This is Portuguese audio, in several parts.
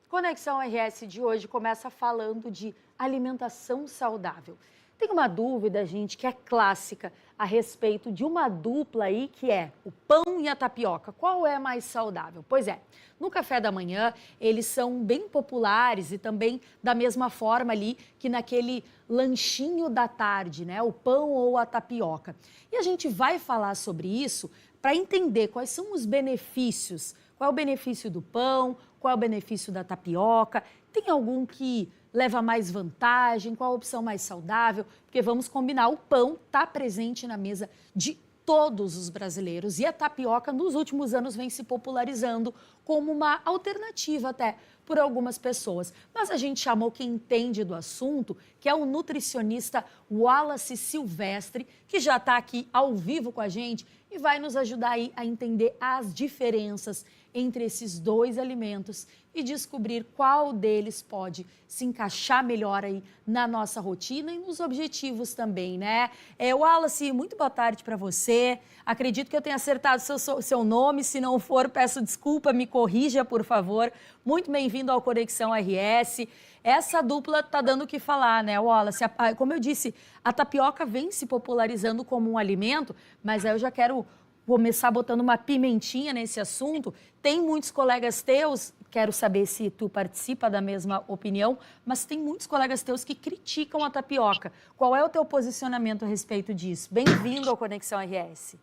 Conexão RS de hoje começa falando de alimentação saudável. Tem uma dúvida, gente, que é clássica a respeito de uma dupla aí que é o pão e a tapioca. Qual é mais saudável? Pois é, no café da manhã eles são bem populares e também da mesma forma ali que naquele lanchinho da tarde, né? O pão ou a tapioca. E a gente vai falar sobre isso para entender quais são os benefícios. Qual é o benefício do pão? Qual é o benefício da tapioca? Tem algum que leva mais vantagem? Qual a opção mais saudável? Porque vamos combinar, o pão está presente na mesa de todos os brasileiros e a tapioca nos últimos anos vem se popularizando como uma alternativa até por algumas pessoas. Mas a gente chamou quem entende do assunto, que é o nutricionista Wallace Silvestre, que já está aqui ao vivo com a gente e vai nos ajudar aí a entender as diferenças entre esses dois alimentos e descobrir qual deles pode se encaixar melhor aí na nossa rotina e nos objetivos também, né? Wallace, muito boa tarde para você. Acredito que eu tenha acertado seu nome. Se não for, peço desculpa, me corrija, por favor. Muito bem-vindo ao Conexão RS. Essa dupla tá dando o que falar, né, Wallace? Como eu disse, a tapioca vem se popularizando como um alimento, mas aí eu já quero começar botando uma pimentinha nesse assunto. Tem muitos colegas teus, quero saber se tu participa da mesma opinião, mas tem muitos colegas teus que criticam a tapioca. Qual é o teu posicionamento a respeito disso? Bem-vindo ao Conexão RS.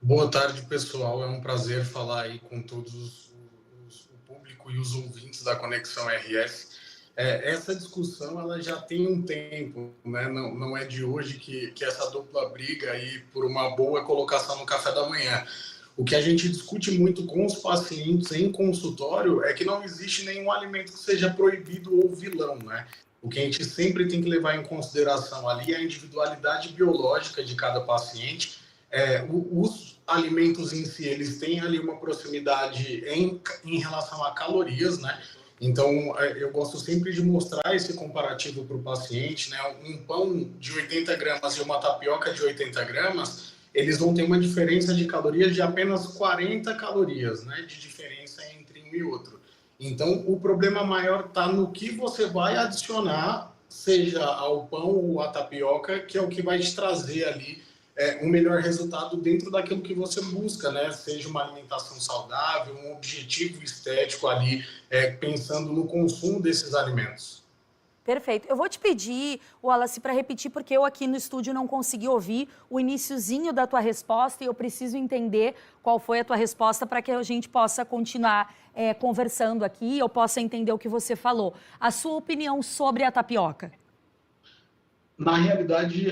Boa tarde, pessoal. É um prazer falar aí com todos o público e os ouvintes da Conexão RS. Essa discussão ela já tem um tempo, né? Não é de hoje que essa dupla briga aí por uma boa colocação no café da manhã. O que a gente discute muito com os pacientes em consultório é que não existe nenhum alimento que seja proibido ou vilão, né? O que a gente sempre tem que levar em consideração ali é a individualidade biológica de cada paciente. Os alimentos em si, eles têm ali uma proximidade em relação a calorias, né? Então, eu gosto sempre de mostrar esse comparativo para o paciente, né? Um pão de 80 gramas e uma tapioca de 80 gramas, eles vão ter uma diferença de calorias de apenas 40 calorias, né? De diferença entre um e outro. Então, o problema maior está no que você vai adicionar, seja ao pão ou à tapioca, que é o que vai te trazer ali um melhor resultado dentro daquilo que você busca, né? Seja uma alimentação saudável, um objetivo estético ali, pensando no consumo desses alimentos. Perfeito. Eu vou te pedir, Wallace, para repetir, porque eu aqui no estúdio não consegui ouvir o iniciozinho da tua resposta e eu preciso entender qual foi a tua resposta para que a gente possa continuar conversando aqui, eu possa entender o que você falou. A sua opinião sobre a tapioca? Na realidade,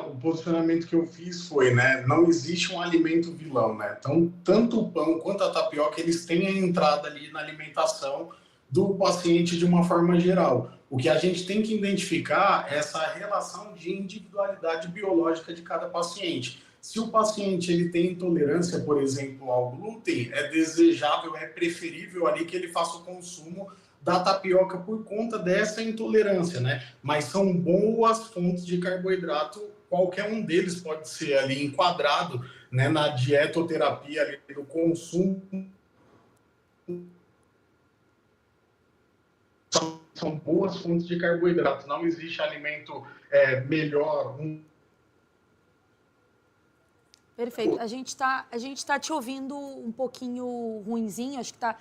o posicionamento que eu fiz foi, né, não existe um alimento vilão, né? Então, tanto o pão quanto a tapioca, eles têm a entrada ali na alimentação do paciente de uma forma geral. O que a gente tem que identificar é essa relação de individualidade biológica de cada paciente. Se o paciente ele tem intolerância, por exemplo, ao glúten, é desejável, é preferível ali que ele faça o consumo da tapioca por conta dessa intolerância, né? Mas são boas fontes de carboidrato, qualquer um deles pode ser ali enquadrado, né, na dietoterapia ali do consumo. São boas fontes de carboidrato, não existe alimento melhor. Perfeito. A gente tá te ouvindo um pouquinho ruinzinho, acho que tá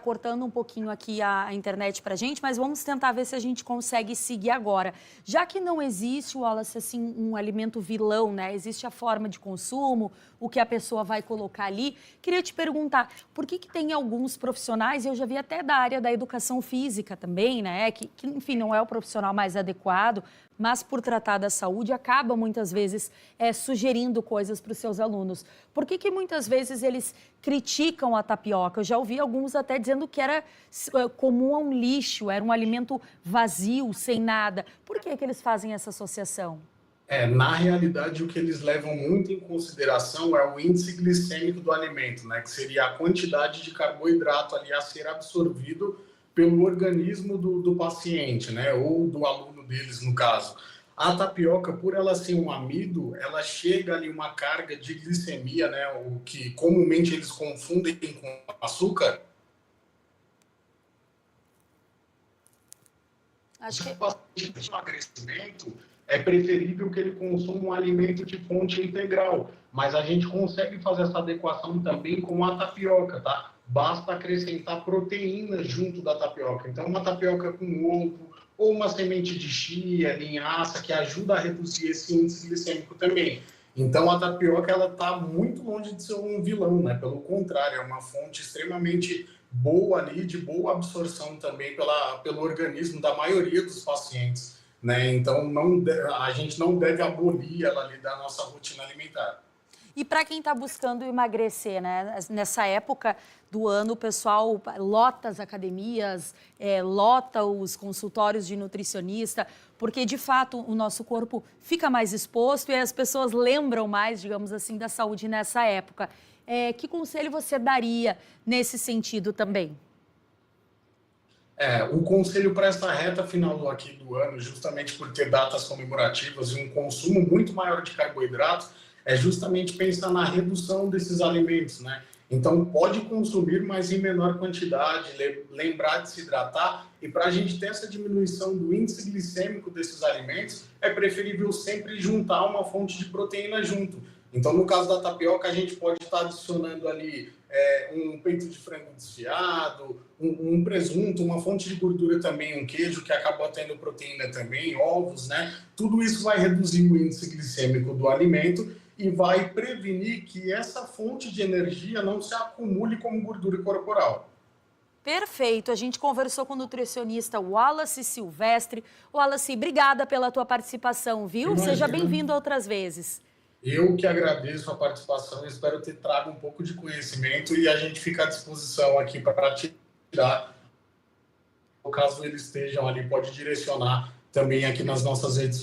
cortando um pouquinho aqui a internet pra gente, mas vamos tentar ver se a gente consegue seguir agora. Já que não existe, Wallace, assim, um alimento vilão, né? Existe a forma de consumo, o que a pessoa vai colocar ali. Queria te perguntar, por que tem alguns profissionais, e eu já vi até da área da educação física também, né? Que enfim, não é o profissional mais adequado, mas por tratar da saúde, acaba muitas vezes sugerindo coisas para os seus alunos. Por que muitas vezes eles criticam a tapioca? Eu já ouvi alguns até dizendo que era comum a um lixo, era um alimento vazio, sem nada. Por que eles fazem essa associação? Na realidade, o que eles levam muito em consideração é o índice glicêmico do alimento, né? Que seria a quantidade de carboidrato ali a ser absorvido pelo organismo do paciente, né? Ou do aluno deles, no caso. A tapioca, por ela ser um amido, ela chega ali uma carga de glicemia, né? O que comumente eles confundem com açúcar. Acho que o paciente de emagrecimento é preferível que ele consuma um alimento de fonte integral, mas a gente consegue fazer essa adequação também com a tapioca, tá? Basta acrescentar proteínas junto da tapioca. Então, uma tapioca com ovo ou uma semente de chia, linhaça, que ajuda a reduzir esse índice glicêmico também. Então, a tapioca ela está muito longe de ser um vilão, né? Pelo contrário, é uma fonte extremamente boa ali, de boa absorção também pelo organismo da maioria dos pacientes, né? Então, a gente não deve abolir ela ali da nossa rotina alimentar. E para quem está buscando emagrecer, né? Nessa época do ano, o pessoal lota as academias, lota os consultórios de nutricionista, porque, de fato, o nosso corpo fica mais exposto e as pessoas lembram mais, digamos assim, da saúde nessa época. Que conselho você daria nesse sentido também? O conselho para essa reta final aqui do ano, justamente por ter datas comemorativas e um consumo muito maior de carboidratos, é justamente pensar na redução desses alimentos, né? Então, pode consumir, mas em menor quantidade, lembrar de se hidratar. E para a gente ter essa diminuição do índice glicêmico desses alimentos, é preferível sempre juntar uma fonte de proteína junto. Então, no caso da tapioca, a gente pode estar adicionando ali um peito de frango desfiado, um presunto, uma fonte de gordura também, um queijo que acaba tendo proteína também, ovos, né? Tudo isso vai reduzir o índice glicêmico do alimento e vai prevenir que essa fonte de energia não se acumule como gordura corporal. Perfeito. A gente conversou com o nutricionista Wallace Silvestre. Wallace, obrigada pela tua participação, viu? Imagina. Seja bem-vindo outras vezes. Eu que agradeço a participação, espero ter trago um pouco de conhecimento e a gente fica à disposição aqui para tirar, caso eles estejam ali, pode direcionar também aqui nas nossas redes sociais.